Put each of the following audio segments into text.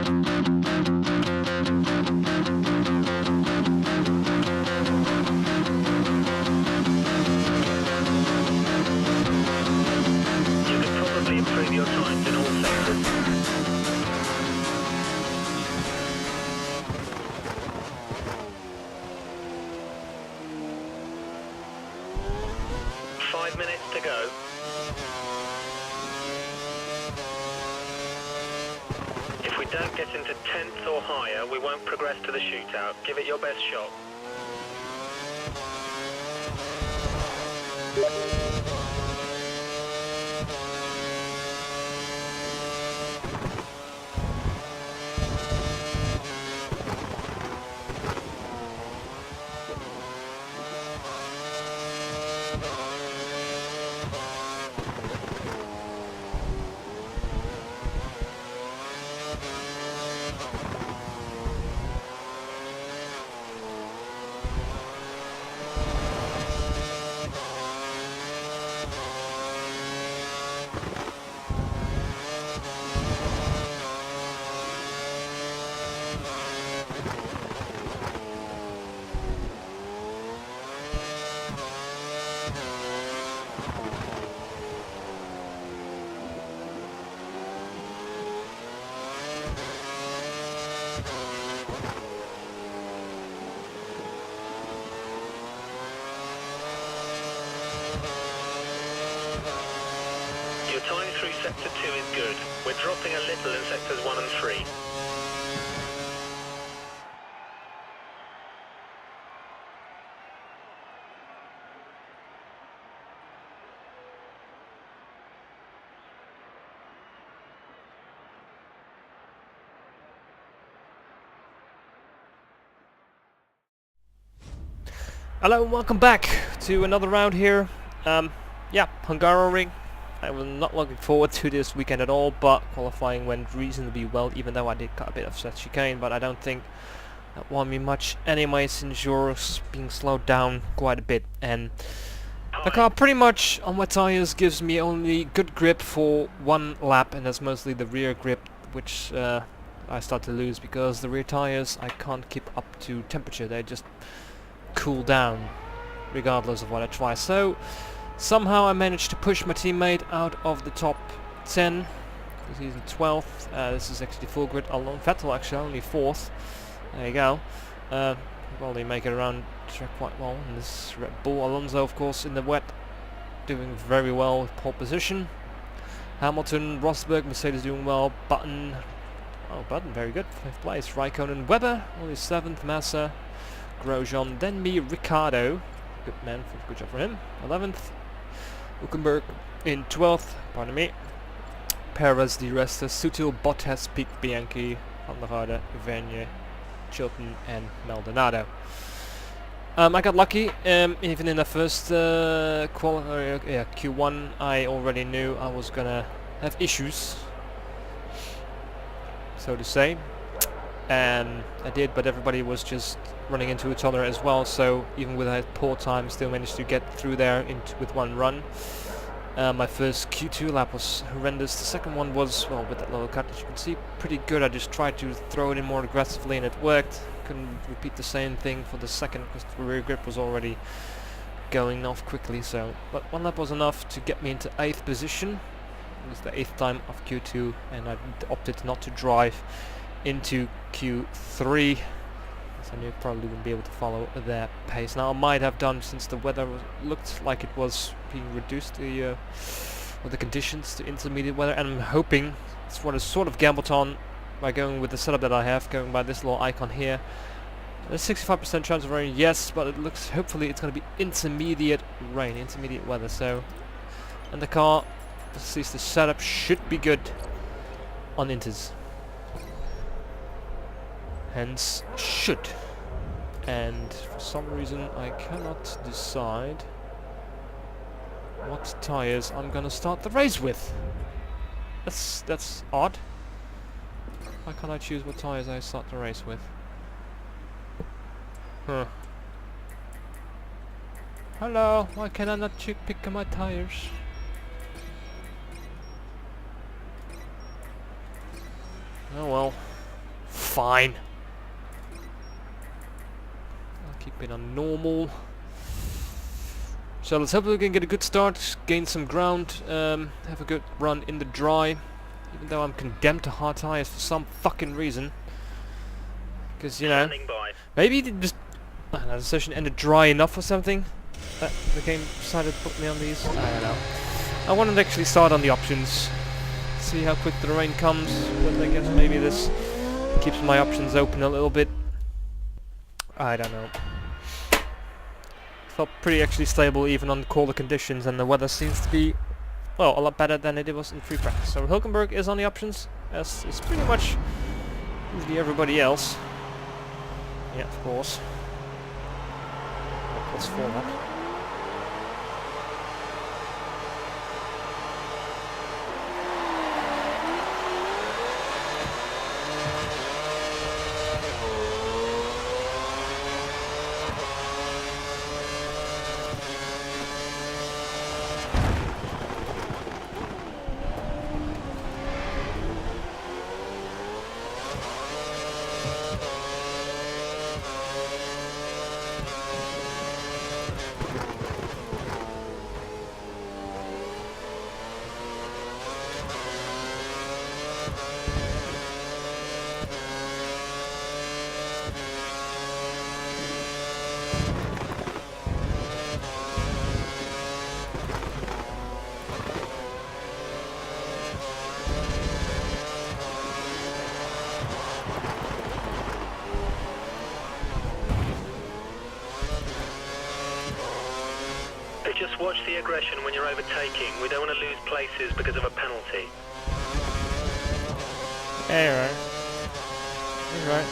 Improve your times in all sectors. Five minutes to go. If we don't get into 10th or higher, we won't progress to the shootout. Give it your best shot. Your time through Sector 2 is good. We're dropping a little in Sectors 1 and 3. Hello and welcome back to another round here. Yeah, Hungary. I was not looking forward to this weekend at all, but qualifying went reasonably well, even though I did cut a bit of set chicane, but I don't think that won me much anyway, since yours being slowed down quite a bit, and the car pretty much on my tires gives me only good grip for one lap, and that's mostly the rear grip, which I start to lose because the rear tires I can't keep up to temperature. They just cool down regardless of what I try. So somehow I managed to push my teammate out of the top 10 because he's in 12th. This is actually full grid. Alon Vettel actually only 4th. There you go. Well, they make it around track quite well in this Red Bull. Alonso, of course, in the wet, doing very well with pole position. Hamilton, Rosberg, Mercedes doing well. Button, oh, Button, very good, 5th place. Raikkonen, Webber, only 7th. Massa, Grosjean, then me, Ricciardo, good man, good job for him, 11th. Hülkenberg in 12th, pardon me. Perez, Di Resta, Sutil, Bottas, Pic, Bianchi, Van der Garde, Vergne, Chilton, and Maldonado. I got lucky. Even in the first Q1, I already knew I was gonna have issues, so to say, and I did. But everybody was just running into each other as well. So even with a poor time, still managed to get through there with one run. My first Q2 lap was horrendous. The second one was, well, with that little cut, as you can see, pretty good. I just tried to throw it in more aggressively and it worked. Couldn't repeat the same thing for the second because the rear grip was already going off quickly. So, but one lap was enough to get me into 8th position. It was the 8th time of Q2, and I opted not to drive into Q3. So I knew I probably wouldn't be able to follow their pace. Now I might have done, since the weather looked like it was being reduced, or the conditions to intermediate weather, and I'm hoping it's what I sort of gambled on by going with the setup that I have, going by this little icon here. There's 65% chance of rain, yes, but it looks, hopefully it's going to be intermediate rain, intermediate weather. So, and the car, at least the setup should be good on inters. Hence should, and for some reason I cannot decide what tires I'm gonna start the race with. That's odd. Why can't I choose what tires I start the race with? Huh. Hello, why can I not pick my tires? Oh well. fine. I'll keep it on normal. So let's hope we can get a good start, gain some ground, have a good run in the dry. Even though I'm condemned to hard tires for some fucking reason. Because, you know, maybe just, I don't know, the session ended dry enough or something that the game decided to put me on these. I don't know. I wanted to actually start on the options, see how quick the rain comes, but I guess maybe this keeps my options open a little bit. I don't know. Felt pretty actually stable even on colder conditions, and the weather seems to be, well, a lot better than it was in free practice. So Hulkenberg is on the options, as is pretty much usually everybody else. Yeah, of course. What's for that? Just watch the aggression when you're overtaking. We don't want to lose places because of a penalty. Yeah, you're right. You're right.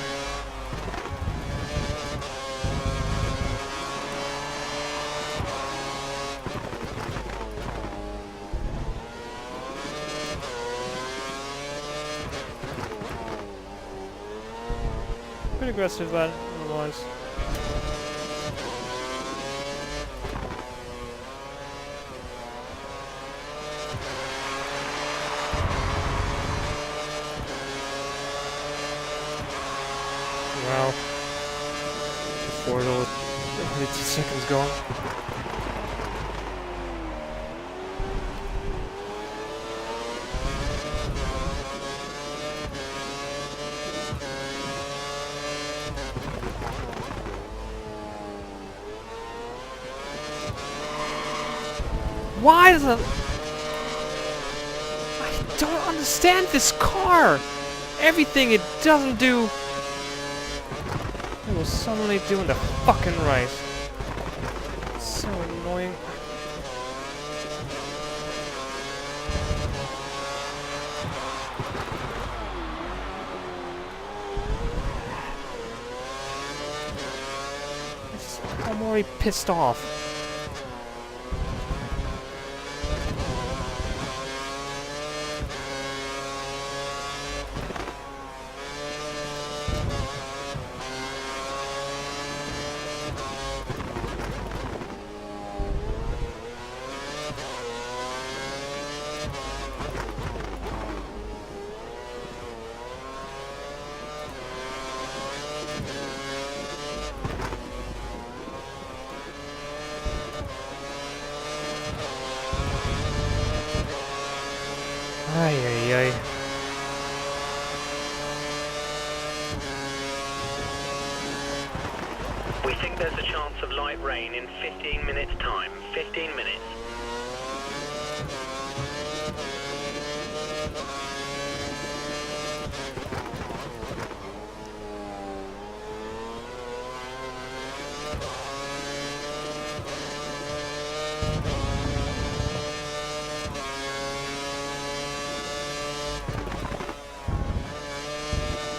Pretty aggressive, but otherwise. Wow. Before it all 2 seconds gone. Why does it... I don't understand this car! Everything it doesn't do... It was suddenly doing the fucking race. So annoying. I'm already pissed off. Ay, ay, ay. We think there's a chance of light rain in 15 minutes time. 15 minutes.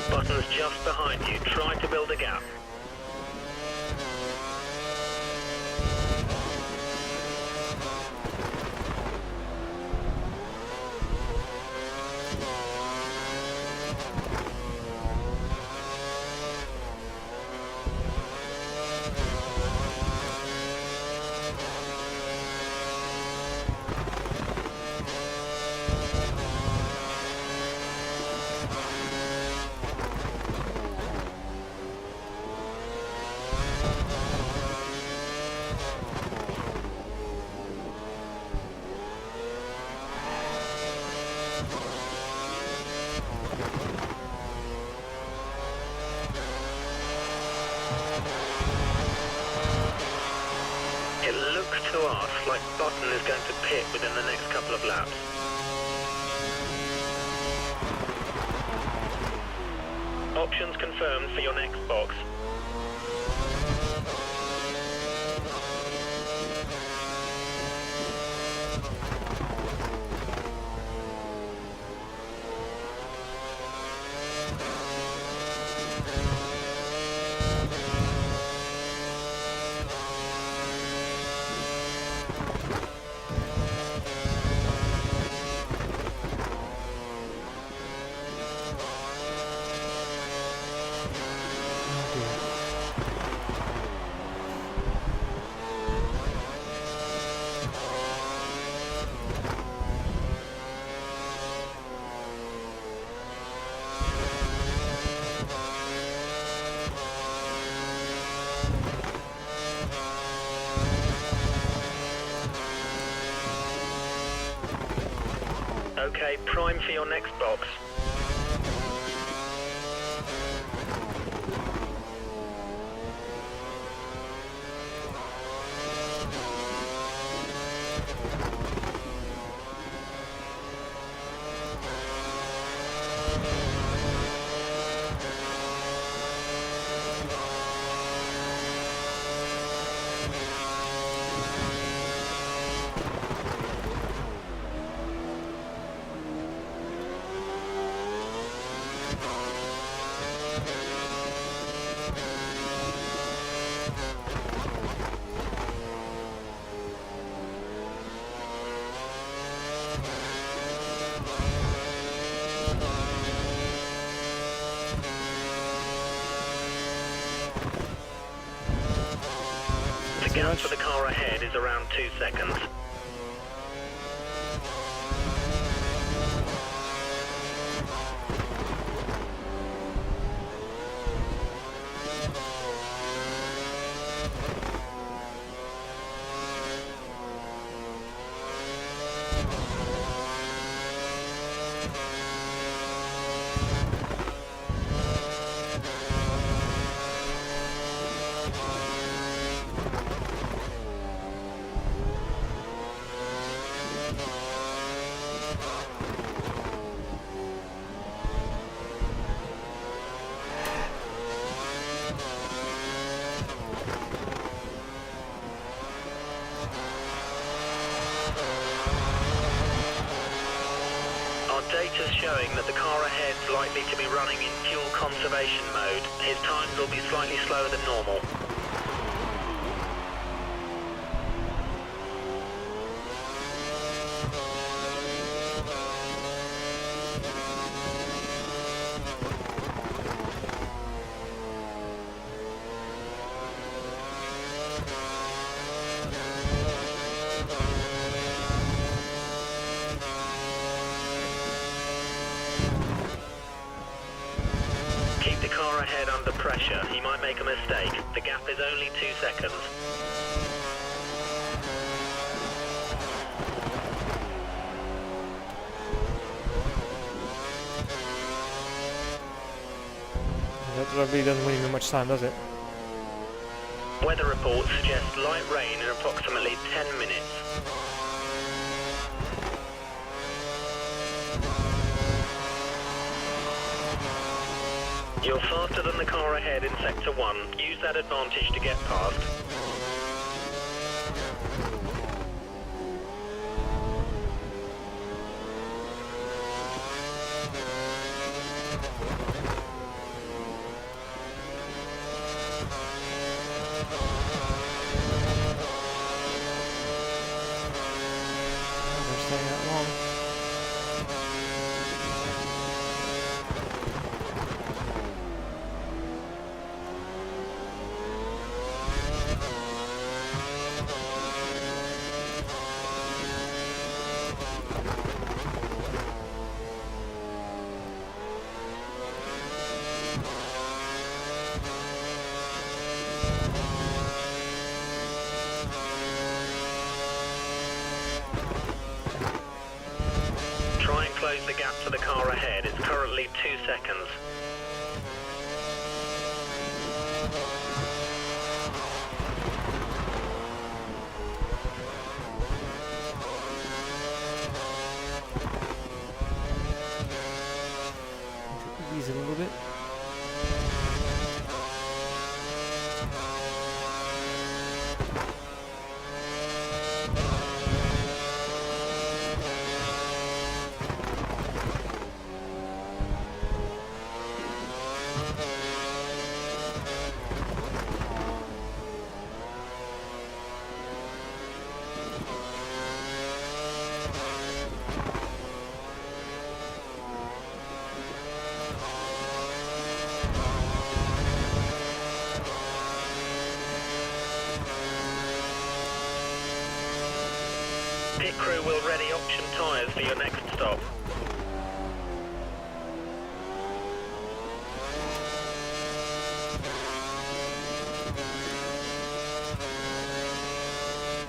Button's just behind you. Try to build a gap. to ask, like Button is going to pit within the next couple of laps. Options confirmed for your next box. Okay, prime for your next box. The gap for the car ahead is around 2 seconds. Data's showing that the car ahead's likely to be running in fuel conservation mode. His times will be slightly slower than normal. The car ahead under pressure. He might make a mistake. The gap is only 2 seconds. That really doesn't win me much time, does it? Weather reports suggest light rain in approximately 10 minutes. You're faster than the car ahead in Sector 1. Use that advantage to get past. Never stay that long. Close the gap to the car ahead. It's currently 2 seconds. a little bit. Pit crew will ready option tyres for your next stop.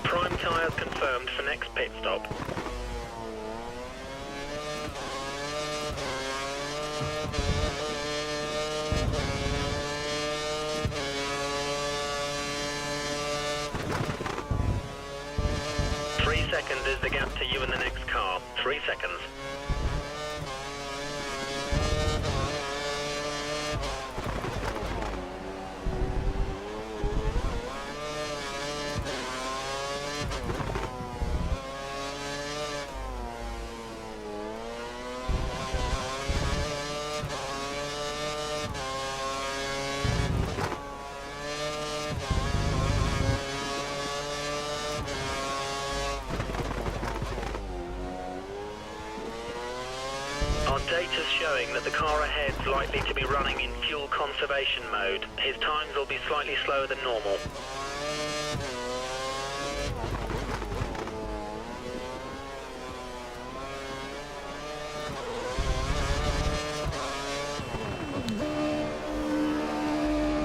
Prime tyres confirmed for next pit stop. Seconds is the gap to you and the next car. 3 seconds. Our data's showing that the car ahead's likely to be running in fuel conservation mode. His times will be slightly slower than normal.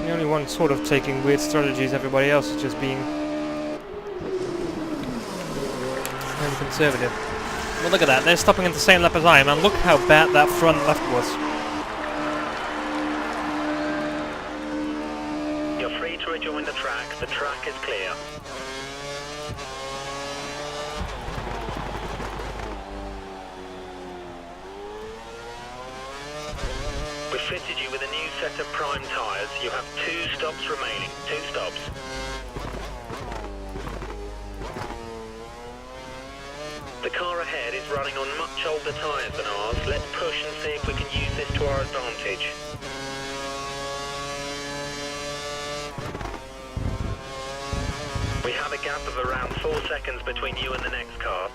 The only one sort of taking weird strategies, everybody else is just being very conservative. Well, look at that, they're stopping in the same lap as I am, and look how bad that front left was. You're free to rejoin the track is clear. We've fitted you with a new set of prime tyres. You have 2 stops remaining, 2 stops. The car ahead is running on much older tyres than ours. Let's push and see if we can use this to our advantage. We have a gap of around 4 seconds between you and the next car.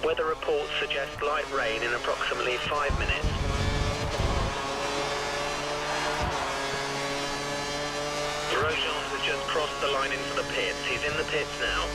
Weather reports suggest light rain in approximately 5 minutes. Grosjean has just crossed the line into the pits. He's in the pits now.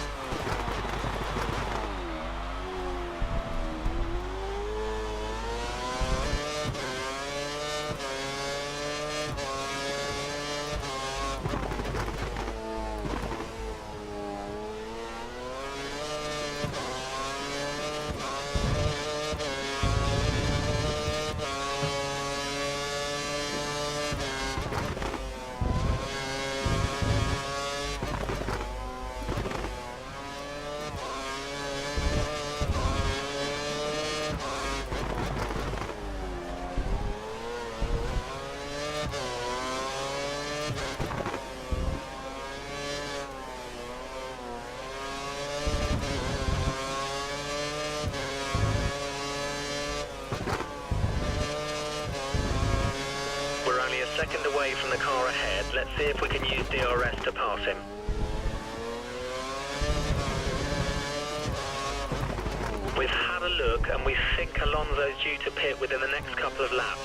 Second away from the car ahead. Let's see if we can use DRS to pass him. We've had a look and we think Alonso's due to pit within the next couple of laps.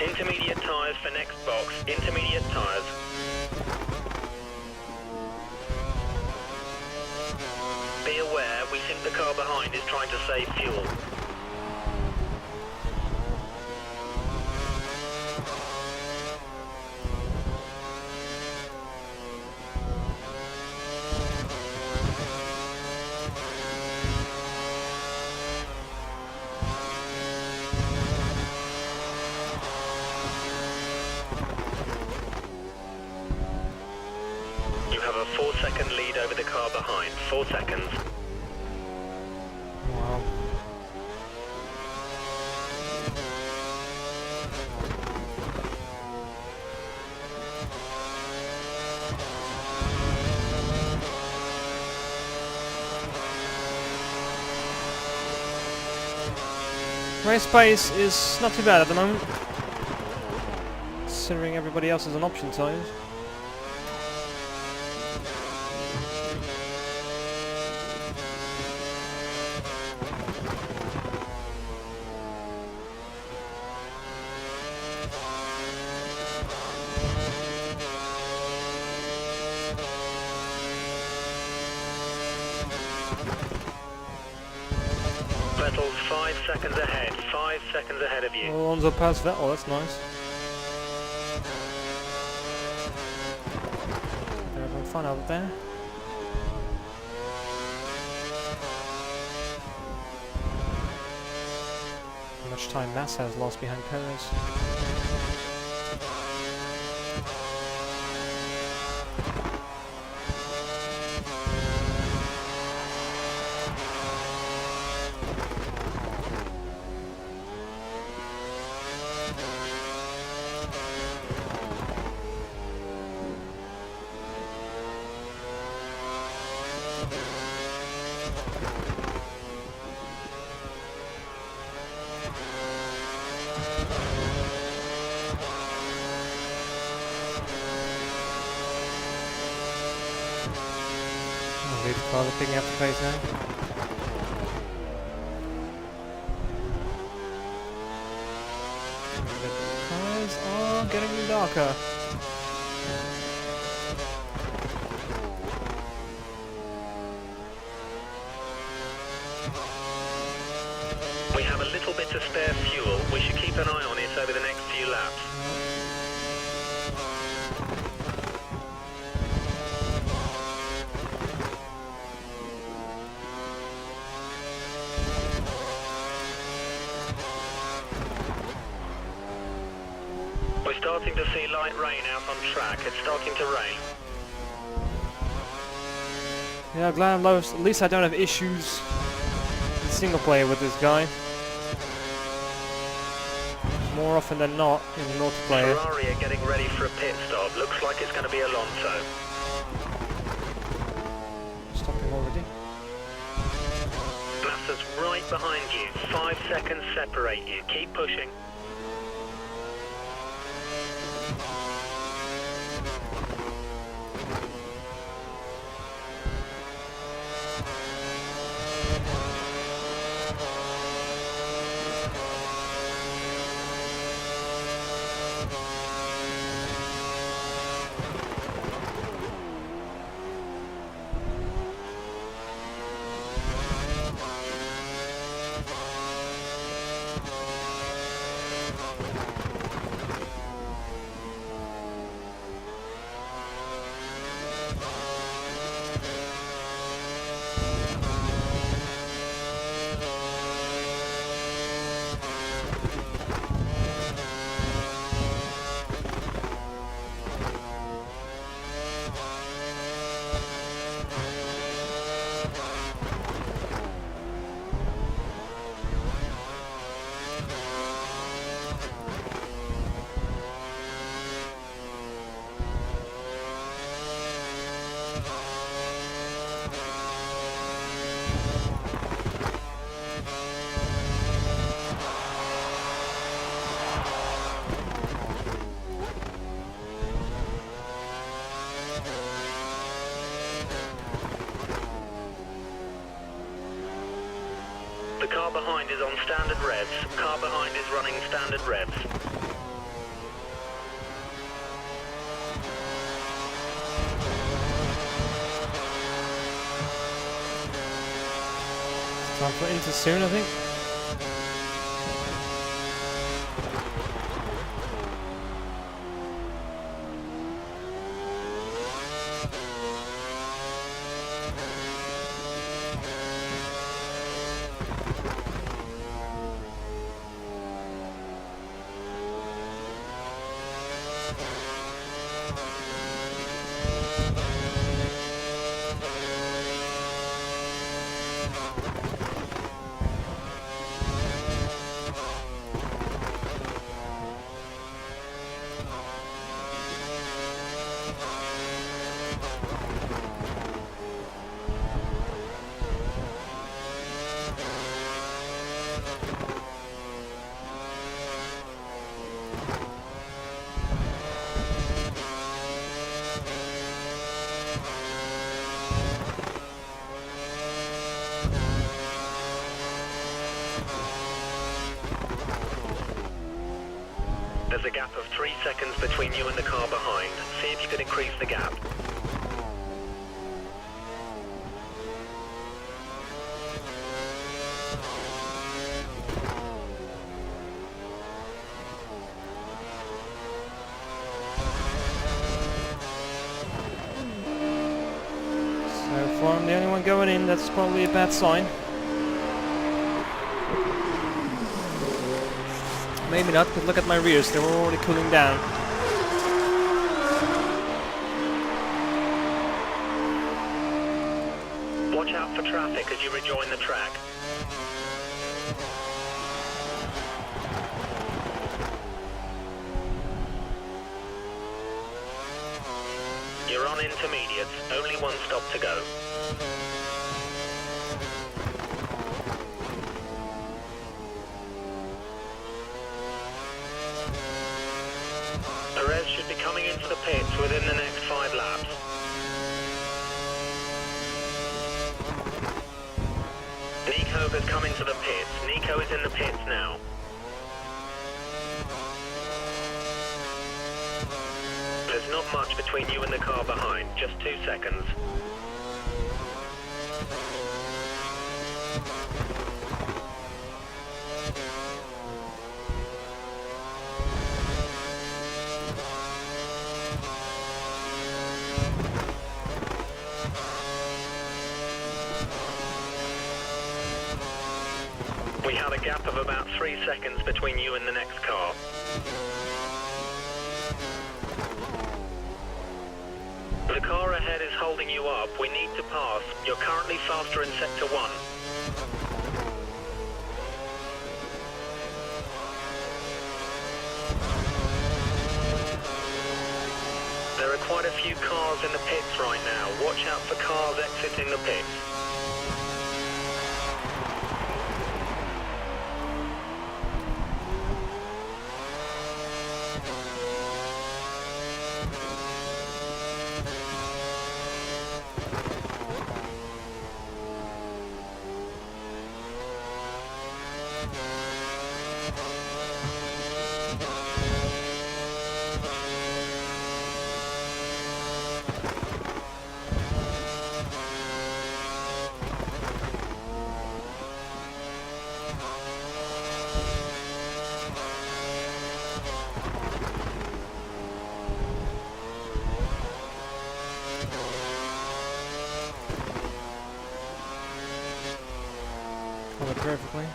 Intermediate tyres for next box. Intermediate tyres. Be aware, we think the car behind is trying to save fuel. You have a 4-second lead over the car behind. 4 seconds. Wow. Race pace is not too bad at the moment, considering everybody else is on option tyres. Vettel's 5 seconds ahead. 5 seconds ahead of you. Alonso passed Vettel, that's nice. They're having fun out there. How much time Massa has lost behind Perez. Father picking up the pace now. The cars are getting darker. We have a little bit of spare fuel. We should keep an eye on it over the next few laps. We're starting to see light rain out on track. It's starting to rain. Yeah, glad I'm low. At least I don't have issues in single player with this guy. More often than not in multiplayer. Ferrari are getting ready for a pit stop. Looks like it's going to be Alonso. Stopping already. Massa's right behind you. 5 seconds separate you. Keep pushing. The car behind is on standard revs. Car behind is running standard revs. Time for Inter soon, I think. There's a gap of 3 seconds between you and the car behind. See if you can increase the gap. So far I'm the only one going in, that's probably a bad sign. Maybe not, but look at my rears, they were already cooling down. Watch out for traffic as you rejoin the track. You're on intermediates, only one stop to go. Perez should be coming into the pits within the next 5 laps. Nico has come into the pits. Nico is in the pits now. There's not much between you and the car behind, just 2 seconds. We had a gap of about 3 seconds between you and the next car. The car ahead is holding you up. We need to pass. You're currently faster in sector 1. There are quite a few cars in the pits right now. Watch out for cars exiting the pits. Covered perfectly.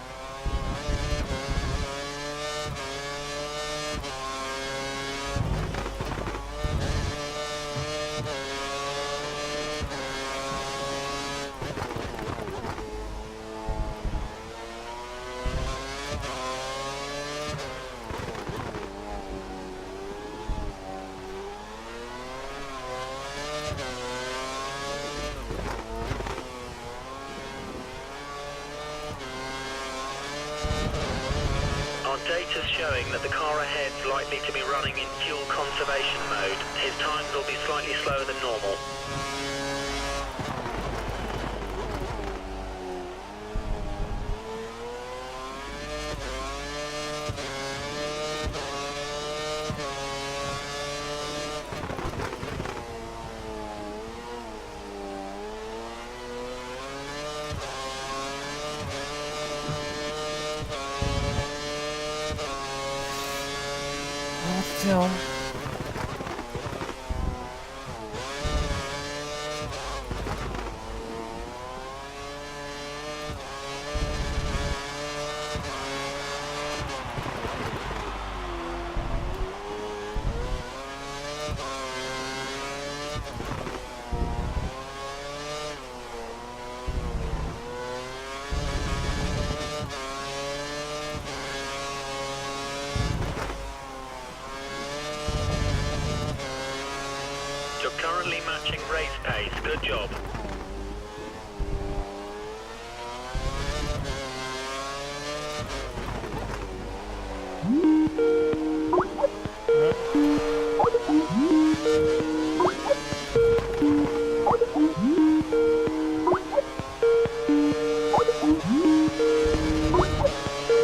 Data's showing that the car ahead's likely to be running in fuel conservation mode. His times will be slightly slower than normal. still. You're currently matching race pace. Good job.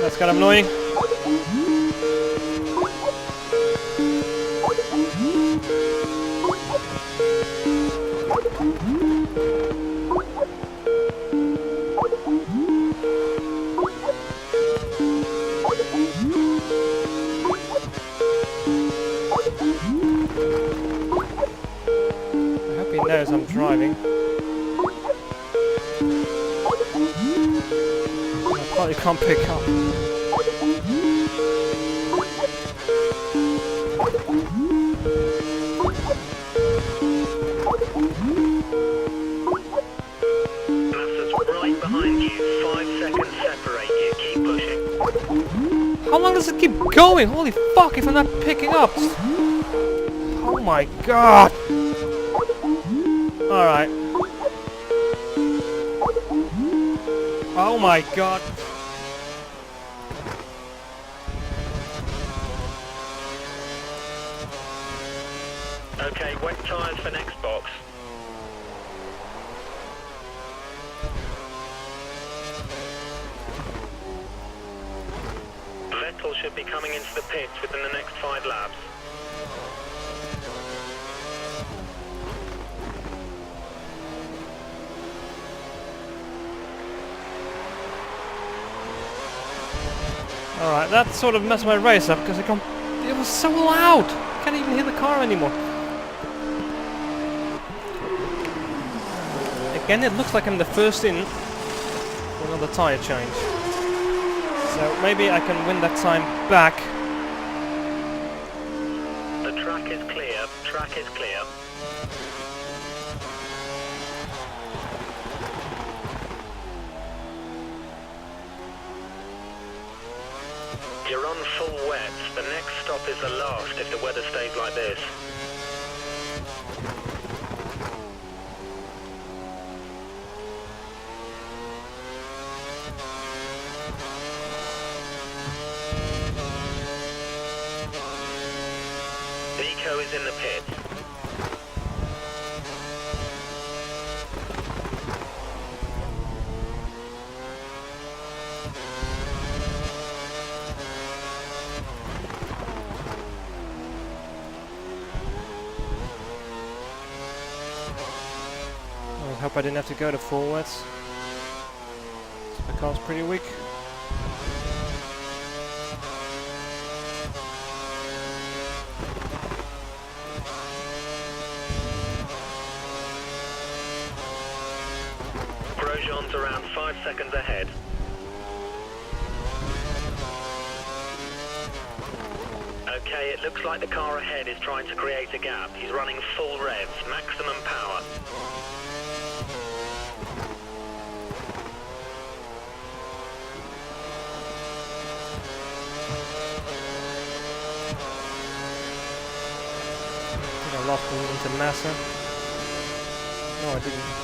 That's kind of annoying. I hope he knows I'm driving. I probably can't pick up. Right behind you. 5 seconds separate you. Keep pushing. How long does it keep going? Holy fuck, if I'm not picking up. Oh my god. Alright. Oh my god. Okay, wet tyres for next box. Vettel should be coming into the pits within the next 5 laps. Alright, that sort of messed my race up because it was so loud. I can't even hear the car anymore. Again, it looks like I'm the first in for another tyre change. So maybe I can win that time back. The track is clear. Track is clear. You're on full wet. The next stop is the last if the weather stays like this. Nico is in the pit. I hope I didn't have to go to full wets. The car's pretty weak. Grosjean's around 5 seconds ahead. Okay, it looks like the car ahead is trying to create a gap. He's running full revs, maximum power. I lost the into Massa. No, I didn't.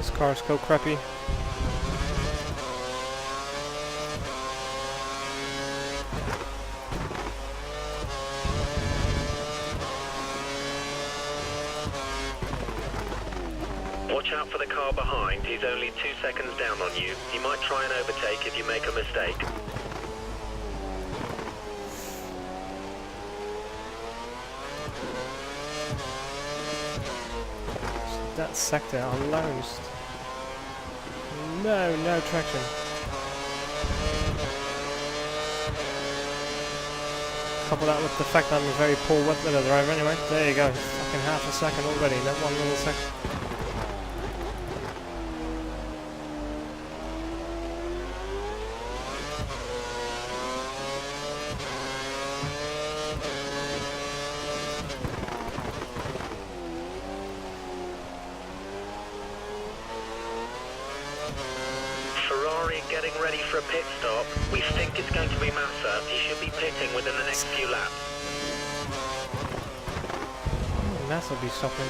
This car's so crappy. Watch out for the car behind. He's only 2 seconds down on you. He might try and overtake if you make a mistake. That sector alone. No traction. Couple that with the fact that I'm a very poor wet weather driver anyway. There you go. Fucking half a second already. That one little second. Getting ready for a pit stop. We think it's going to be Massa. He should be pitting within the next few laps. Massa will be stopping.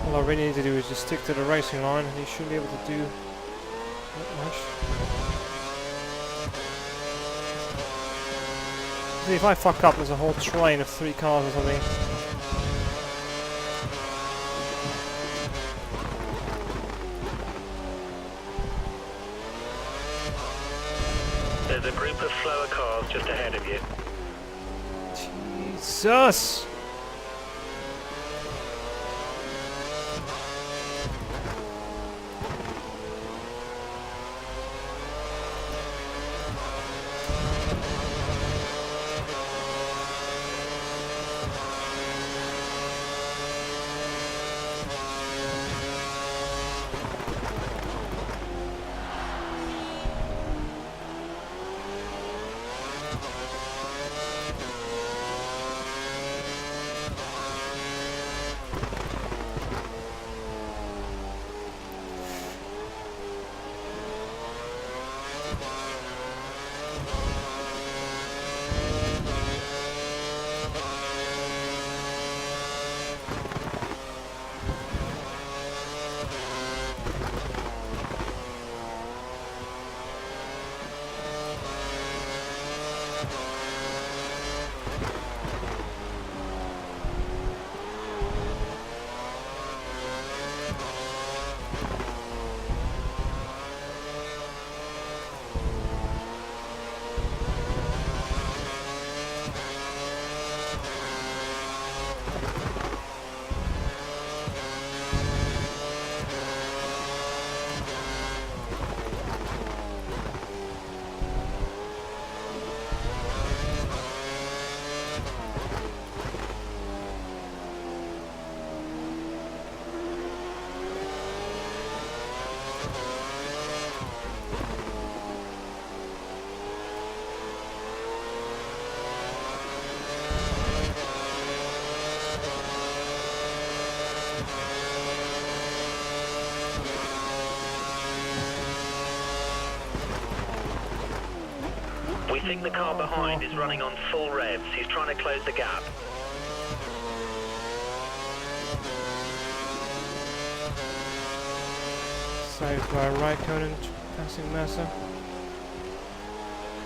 All I really need to do is just stick to the racing line and he should be able to do not much. See, if I fuck up, there's a whole train of 3 cars or something. There's a group of slower cars just ahead of you. Jesus! We think the car behind is running on full revs. He's trying to close the gap. Saved by Raikkonen passing Massa.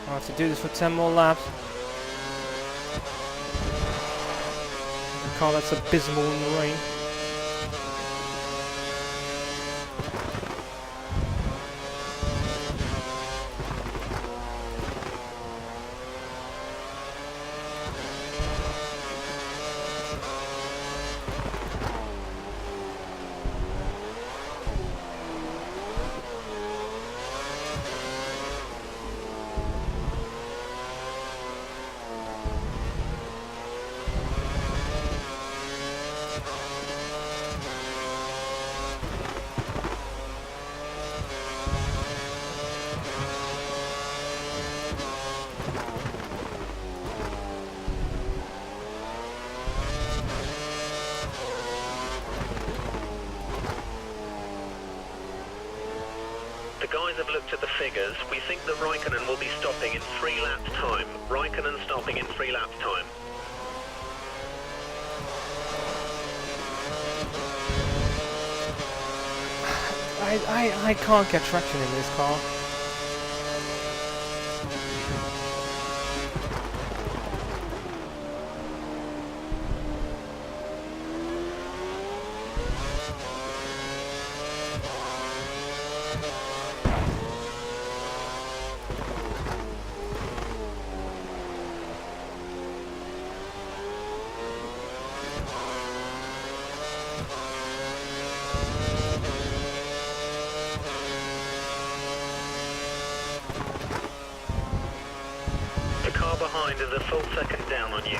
I'll have to do this for 10 more laps. The car that's abysmal in the rain. The guys have looked at the figures. We think that Raikkonen will be stopping in 3 laps time. Raikkonen stopping in 3 laps time. I can't get traction in this car. The car behind is a full second down on you.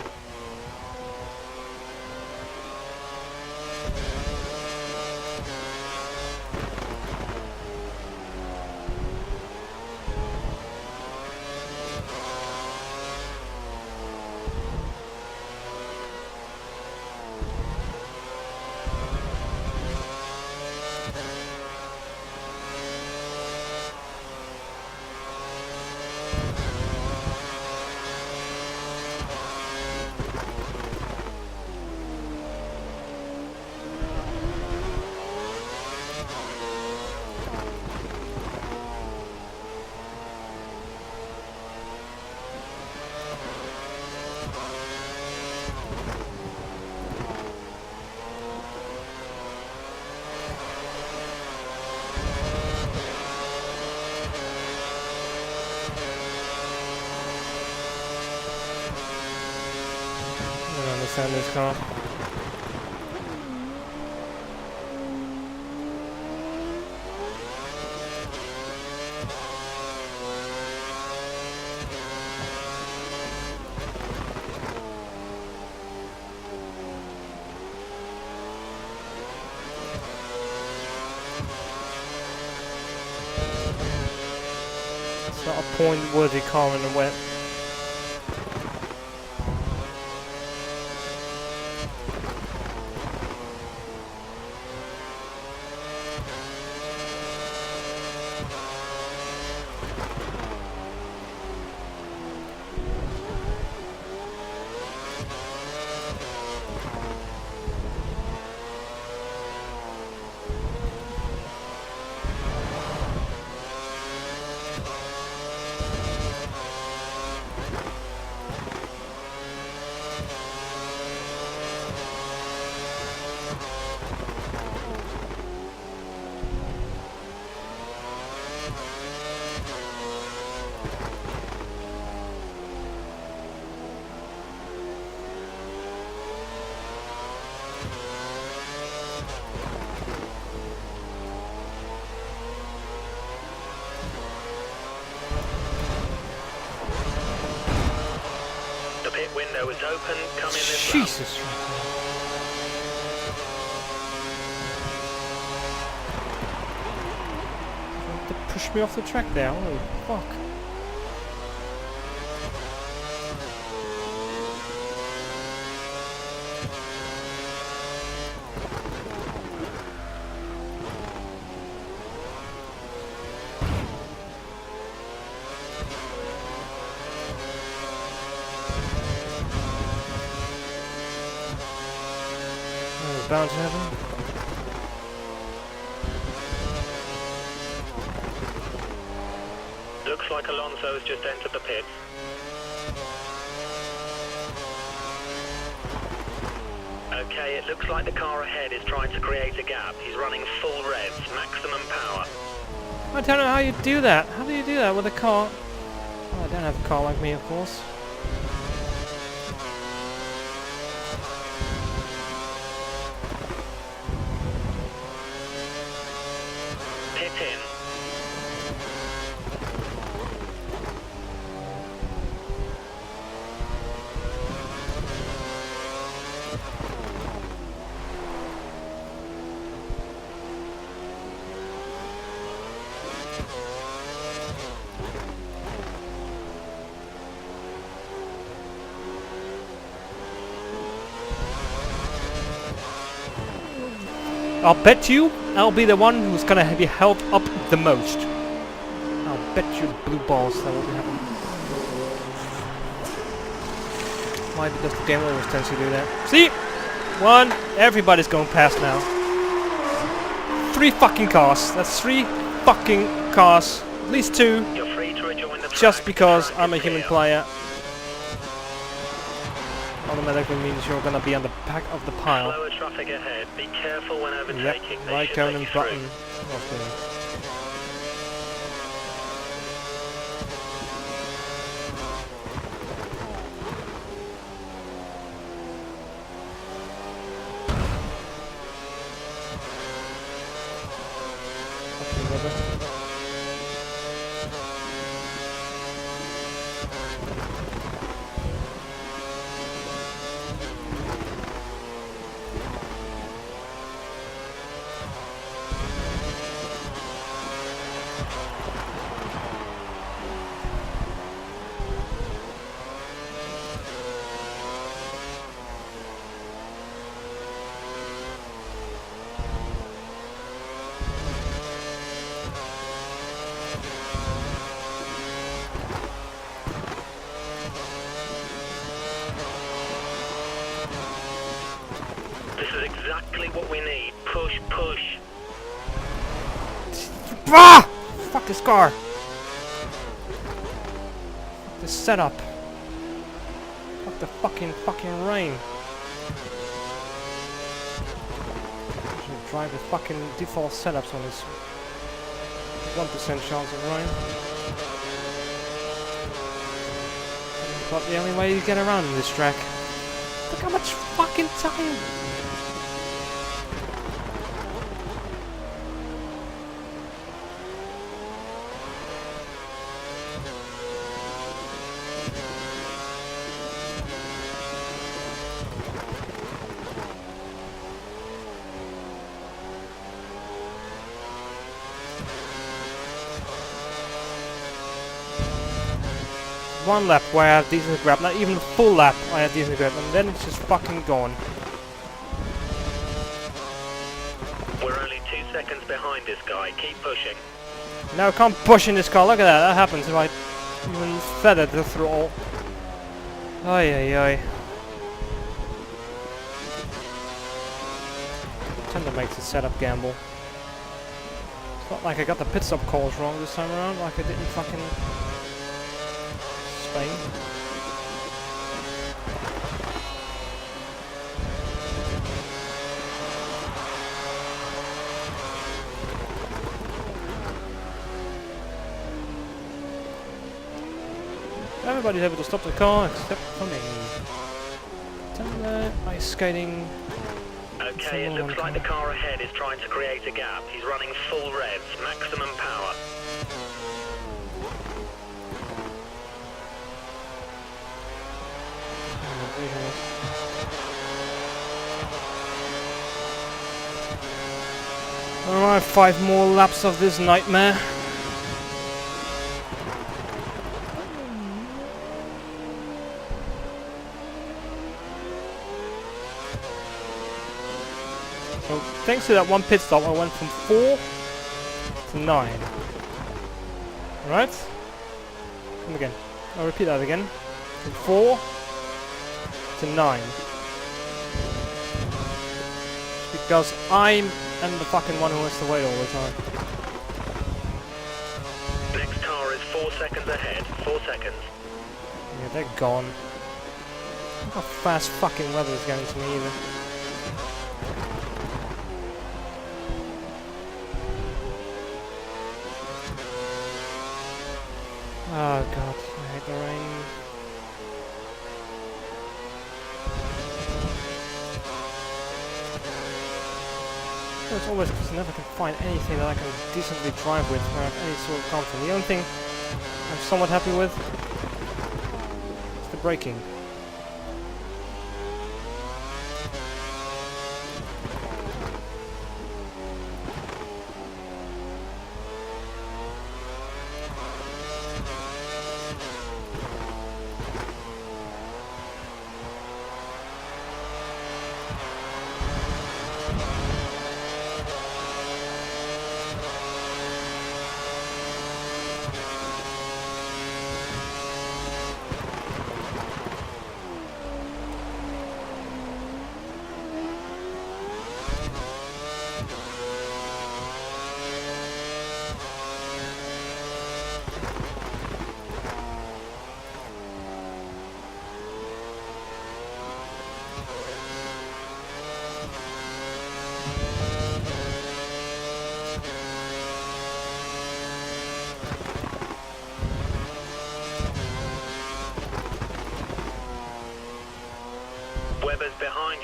I don't understand this car. It's not a point-worthy car in the wet. The pit window is open. Come in this lap. Jesus. They pushed me off the track there. Holy fuck. Bound to happen. Looks like Alonso has just entered the pits. Okay, it looks like the car ahead is trying to create a gap. He's running full revs, maximum power. I don't know how you do that. How do you do that with a car? Oh, I don't have a car like me, of course. Pit in. I'll bet you I'll be the one who's gonna be held up the most. bet you blue balls that will be happening. Why? Because the game always tends to do that. See? One. Everybody's going past now. 3 fucking cars. That's 3 fucking cars. At least 2. You're free to rejoin the Just track. because Track I'm a is human clear. player. Automatically means you're gonna be on the back of the pile. Slower traffic ahead. Be careful when Yep, overtaking. They right should turn let and you through. button. Okay. This is exactly what we need. Push, push. Ah! Fuck this car! Fuck this setup. Fuck the fucking rain. I should drive the fucking default setups on this 1% chance of rain. But the only way to get around in this track. Look how much fucking time! One lap where I have decent grab, not even a full lap I have decent grab, and then it's just fucking gone. We're only 2 seconds behind this guy. Keep pushing. Now I can't push in this car, look at that, that happens if I even feather the throttle. Ay ay ay. Tender makes the setup gamble. It's not like I got the pit stop calls wrong this time around, like I did in fucking Spain. Everybody's able to stop the car except for me. Tender ice skating. Okay, it looks like the car ahead is trying to create a gap. He's running full revs, maximum power. Alright, 5 more laps of this nightmare. So, thanks to that one pit stop, I went from 4 to 9. Right? Come again. I'll repeat that again. From 4 to 9. Because I'm the fucking one who has to wait all the time. Next car is 4 seconds ahead. 4 seconds. Yeah, they're gone. Look how fast fucking weather is getting to me either. Oh god, I hate the rain. It's always because I never can find anything that I can decently drive with where I have any sort of confidence. The only thing I'm somewhat happy with is the braking.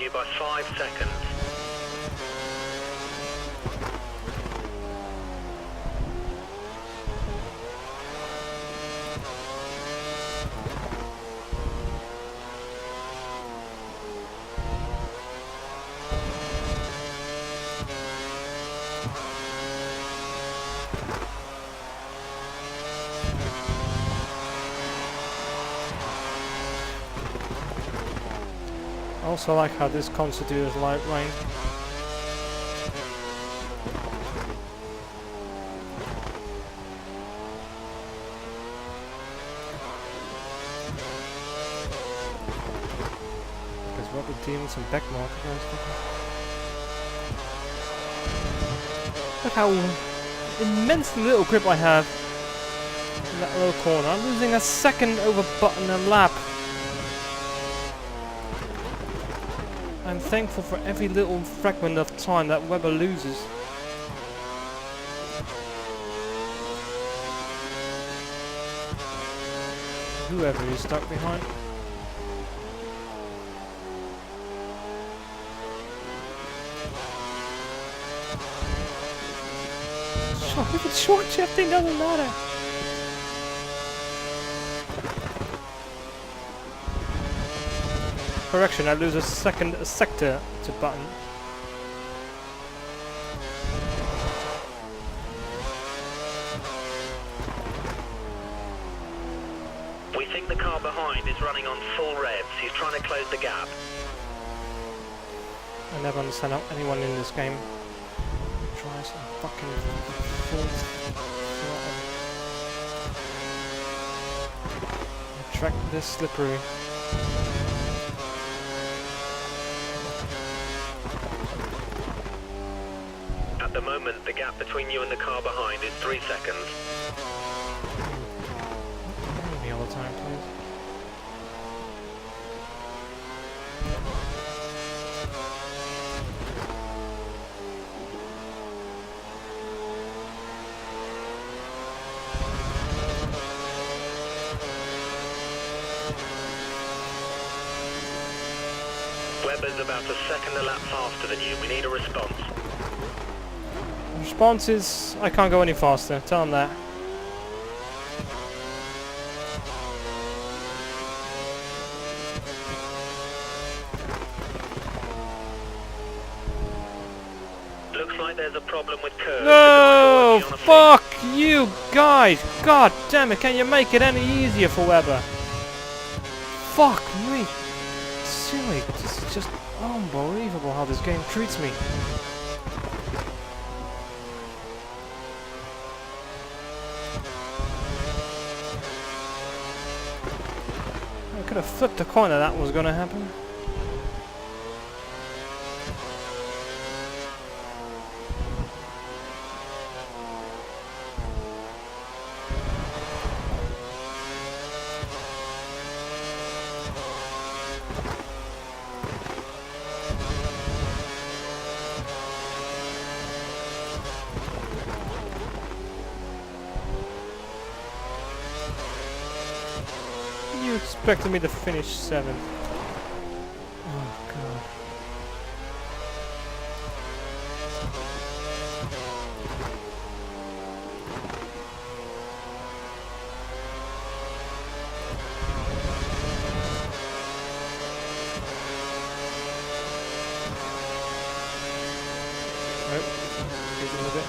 you by 5 seconds. I also like how this constitutes light rain. Because Weber dealing some back marker. Look how immensely little grip I have in that low corner. I'm losing a second over button and lap. I'm thankful for every little fragment of time that Weber loses. Whoever is stuck behind. If it's short shifting, doesn't matter. Correction, I lose a sector to button. We think the car behind is running on full revs. He's trying to close the gap. I never understand how anyone in this game tries a fucking full throttle. The track this slippery. At the moment, the gap between you and the car behind is 3 seconds. Me all the time, please. Weber's about a second a lap faster than you. We need a response. Response is, I can't go any faster. Tell him that. Looks like there's a problem with curves. No! Fuck you guys! God damn it, can you make it any easier for Weber? Fuck me! Silly, this is just unbelievable how this game treats me. I could have flipped a coin that was gonna happen. You expected me to finish 7th. Oh god. Nope. Give it a bit.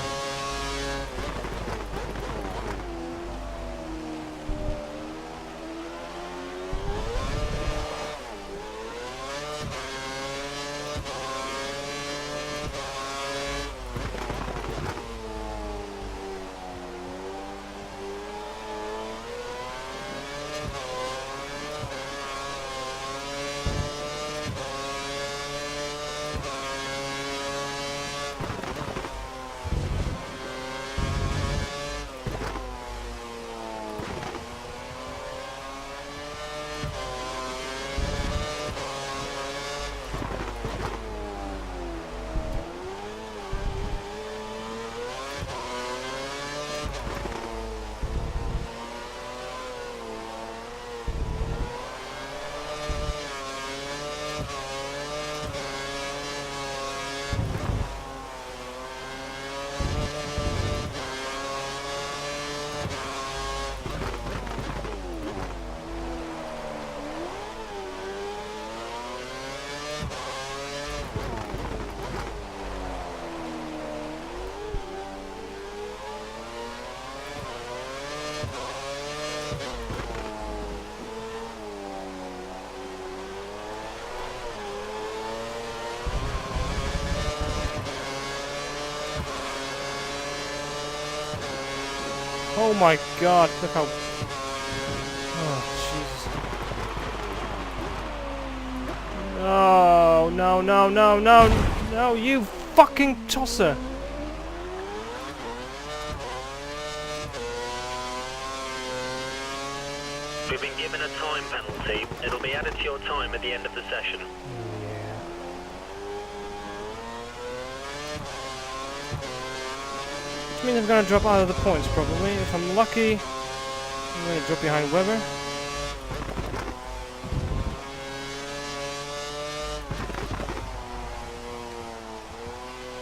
Oh my god, look how... Oh, Jesus. No, no, no, no, no, no, you fucking tosser! We've been given a time penalty. It'll be added to your time at the end of the session. Yeah. Which means I'm gonna drop out of the points probably. If I'm lucky, I'm gonna drop behind Weber.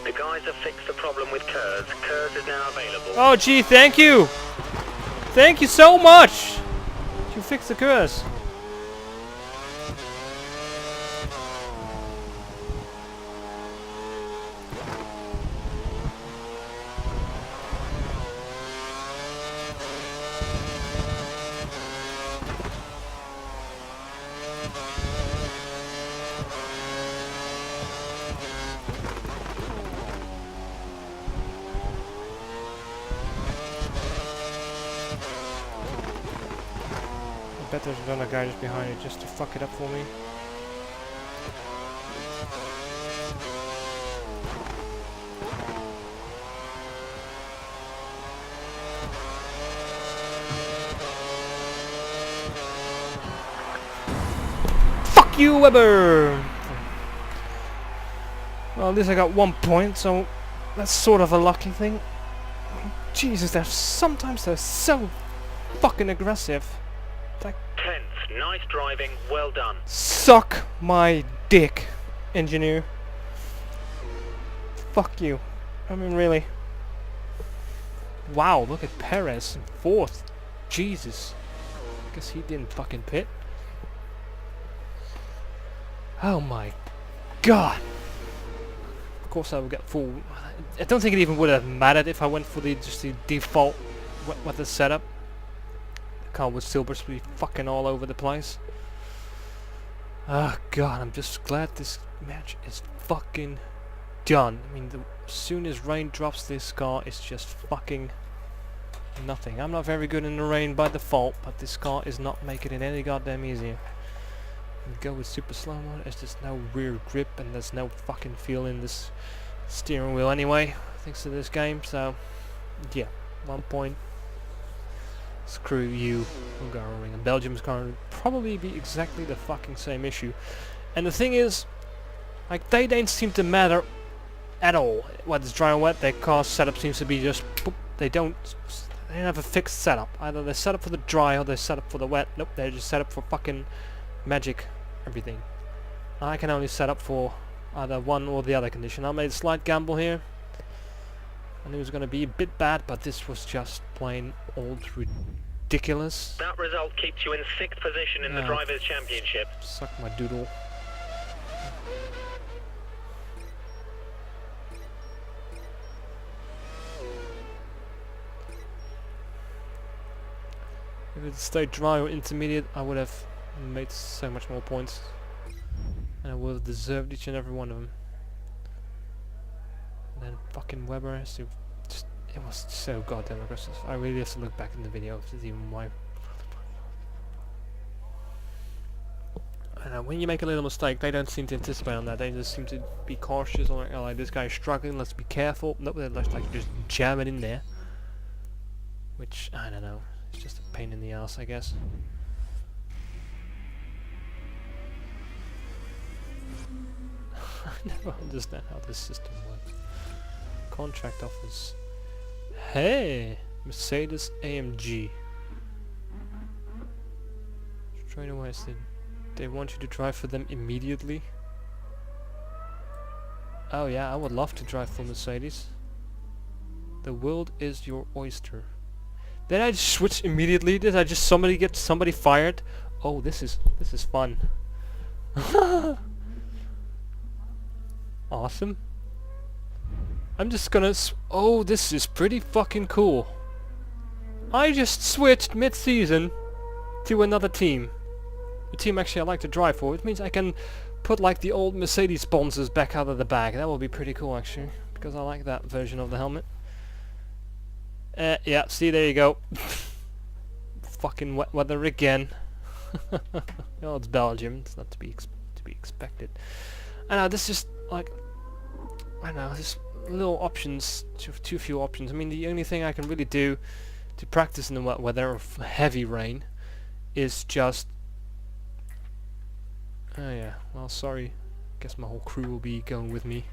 The guys have fixed the problem with Kurz. Kurz is now available. Oh gee, thank you! Thank you so much! You fixed the curse. I bet there's another guy just behind it just to fuck it up for me. Fuck you, Weber! Well, at least I got 1 point, so that's sort of a lucky thing. Jesus, sometimes they're so fucking aggressive. Like, 10th, nice driving, well done. suck my dick, engineer. Fuck you. I mean, really. Wow, look at Perez in 4th. Jesus. Guess he didn't fucking pit. Oh my god. Of course I would get full... I don't think it even would have mattered if I went for just the default weather setup. The car would still just be fucking all over the place. Oh god, I'm just glad this match is fucking done. I mean, as soon as rain drops, this car is just fucking nothing. I'm not very good in the rain by default, but this car is not making it any goddamn easier. We go with super slow mode. There's just no rear grip and there's no fucking feel in this steering wheel anyway, thanks to this game. So yeah, 1 point. Screw you, Hungary. And Belgium's going to probably be exactly the fucking same issue. And the thing is, like, they don't seem to matter at all. Whether it's dry or wet, their car setup seems to be just boop, they don't have a fixed setup. Either they're set up for the dry or they're set up for the wet. Nope, they're just set up for fucking magic everything. I can only set up for either one or the other condition. I made a slight gamble here. I knew it was going to be a bit bad, but this was just plain old ridiculous. That result keeps you in 6th position in the Drivers' Championship. Suck my doodle. If it stayed dry or intermediate, I would have made so much more points. And I would have deserved each and every one of them. And then fucking Weber has to just, it was so goddamn aggressive. I really have to look back in the video to see even why. And when you make a little mistake, they don't seem to anticipate on that. They just seem to be cautious. Or like, oh, like, this guy's struggling, let's be careful. Nope, they like just jam it in there. Which, I don't know, it's just a pain in the ass, I guess. I never understand how this system works. Contract offers. Hey! Mercedes AMG. Straight away, they want you to drive for them immediately. Oh yeah, I would love to drive for Mercedes. The world is your oyster. Did I just switch immediately? Did I just get somebody fired? Oh, this is fun. Awesome. I'm just gonna oh, this is pretty fucking cool. I just switched mid-season to another team. A team actually I like to drive for. It means I can put like the old Mercedes sponsors back out of the bag. That will be pretty cool actually, because I like that version of the helmet. Yeah, see, there you go. Fucking wet weather again. Well, it's Belgium. It's not to be expected. I know, this is just like, I don't know, just little options, too few options. I mean, the only thing I can really do to practice in the wet weather of heavy rain is just... Oh yeah, well, sorry. Guess my whole crew will be going with me.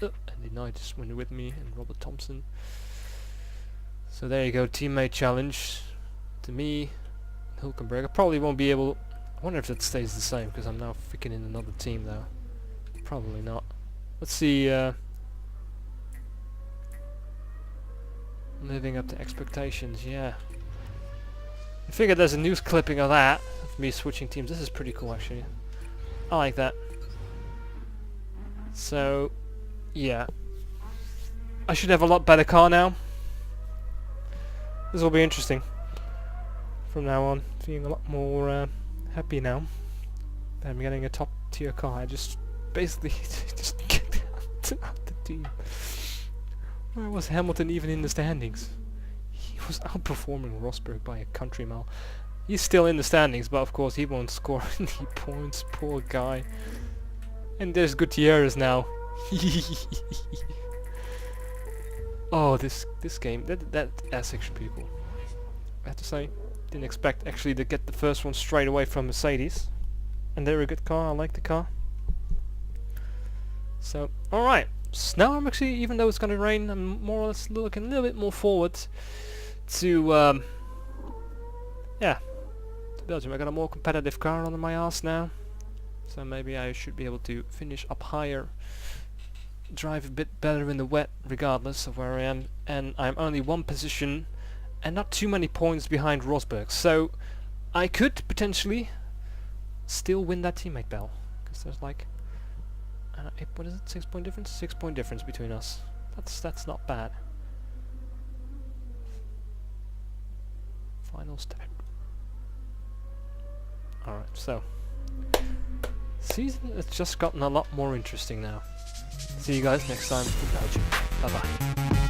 Andy Knight is winning with me, and Robert Thompson. So there you go, teammate challenge to me, Hulkenberg. I probably won't be able... I wonder if that stays the same, because I'm now freaking in another team though. Probably not. Let's see, living up to expectations, yeah. I figured there's a news clipping of that, of me switching teams. This is pretty cool actually. I like that. So, yeah. I should have a lot better car now. This will be interesting. From now on, feeling a lot more happy now. I'm getting a top tier car. I just basically just get out the team. Where was Hamilton even in the standings? He was outperforming Rosberg by a country mile. He's still in the standings, but of course he won't score any points. Poor guy. And there's Gutierrez now. Oh, this game, that's actually pretty cool. I have to say, didn't expect actually to get the first one straight away from Mercedes. And they're a good car, I like the car. So, alright. So now I'm actually, even though it's gonna rain, I'm more or less looking a little bit more forward to, yeah, to Belgium. I got a more competitive car under my ass now. So maybe I should be able to finish up higher, drive a bit better in the wet regardless of where I am, and I'm only one position and not too many points behind Rosberg, so I could potentially still win that teammate battle, because there's like, what is it, 6 point difference? 6 point difference between us. That's not bad. Final step. Alright, so season has just gotten a lot more interesting now. See you guys next time in Belgium. Bye bye.